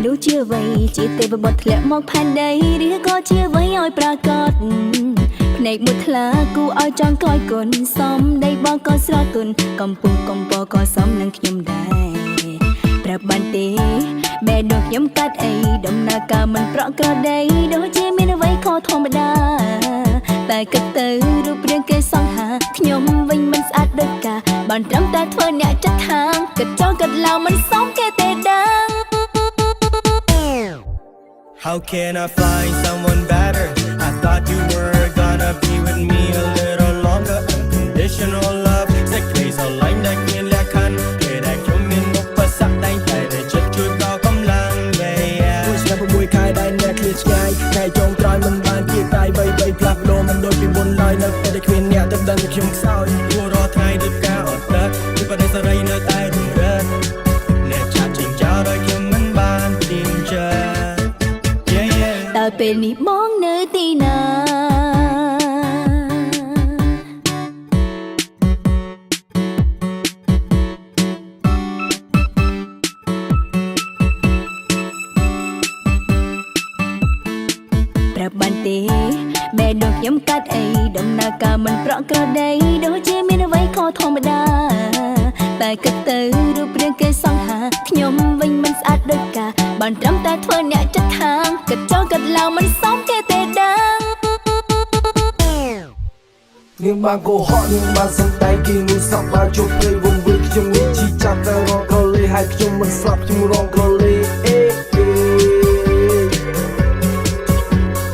รู้เชื่อไว้จีเตบบทแหลมมองผ่านใดหรือก็เชื่อไว้อ้อยปรากฏในบุตรลากูเอาจองก้อยกลซ้อมได้บอกก็สระตุนกำปุงกำปอก็ซ้อมนังขยมได้ประบันเตแม่ดอกยำกัดไอ้ดำนากามันเปราะกระไดโดยเจไม่ได้ไว้ขอธรรมดาแต่กระเตอรูปเรื่องเกยสองหาขยมวิ่งมันสะอาดด้วยกาบานจำแต่เธอเนี่ยจะทางกระจอกกัดลาวมันซ้อมแค่เตะดัง How can I find someone better? I thought you were gonna be with me a little longer. Unconditional love, sẽ kể sao lạnh đã nghiền lẽ khăn. Để đại cho mình một phát sắc đánh tay để chất chui cao không lăng về. Tôi sẽ phải mùi khai đai nè clear sky. Ngày trong trói mình bàn chia tay bay bay plap lô mình đôi bị buồn lời nè. Để khuyên nhẹ tất đần khiêm sao. Ua rõ thay được cả ở đất. Nhưng mà đây sao đây nơi tay rung rớt. Nè chạm chỉnh cho đôi khiêm mình bàn tìm chờ. ពេលនេះបងនៅទីណាប្រាប់បានទេបែដកខ្ញុំកាត់អីដំណើរការមិនប្រក់ក្រដីដូចជាមានអ្វីខុសធម្មតាតែគិតទៅរូបរាងគេសង្ហាខ្ញុំវិញមិនស្អាតដូចកាបានត្រឹមតែធ្វើអ្នកចិត្តខាងគិតចូលគិតឡៅមិនសមគេទេដាំងនាងបានកុហកនាងបានសំដែងគេនោះសពបានជប់ព្រៃវងវិលខ្ញុំនេះជីចាប់តែរងក្រលេហើយខ្ញុំមិនស្លាប់ខ្ញុំរងក្រលេ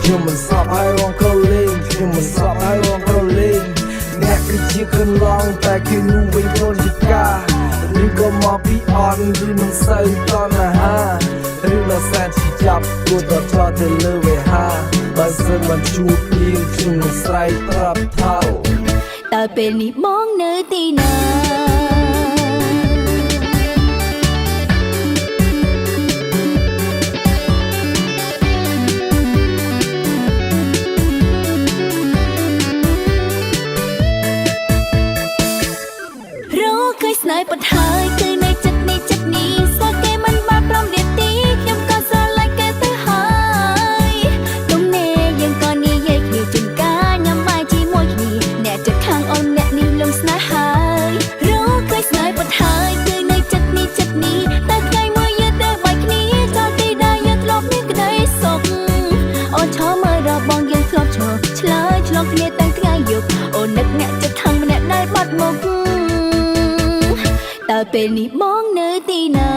ខ្ញុំមិនស្លាប់ហើយរងក្រលេខ្ញុំមិនស្លាប់ហើយរងក្រលេអ្នកគឺជាកន្លងតែគេនោះវិញខ្លួនជាការឬក៏មកពីអន់ឬមិនសូវតណ្ហាឬនៅសែនជាចាប់គួរតែឆ្លទៅលើវេហាបើសិនមិនជួបគ្នាខ្ញុំនឹងស្រែកប្រាប់ថាតើពេលនេះបងនៅទីណាស្នេហ៍បត់ហើយគឺនៅចិត្តនេះចិត្តនេះស្គាល់គេមិនបានប្រំនាទីខ្ញុំក៏ស្រឡាញ់គេទៅហើយទុំនេះយើងក៏និយាយគ្នាជូនការញ៉ាំបាយជាមួយគ្នាអ្នកចិត្តខាងអូនអ្នកនេះលំស្នេហ៍ហើយรู้เคยស្នេហ៍បត់ហើយគឺនៅចិត្តនេះចិត្តនេះតែថ្ងៃមួយយើងទៅបាយគ្នាចោលទីដែលយើងធ្លាប់មានក្តីសុខអូនឈរមើលរបងយើងធ្លាប់ឈរឆ្លើយឆ្លងគ្នាតាំងថ្ងៃយប់អូននឹកអ្នកចិត្តខាងម្នាក់ដែលបាត់មកតើពេលនេះបងនៅទីណា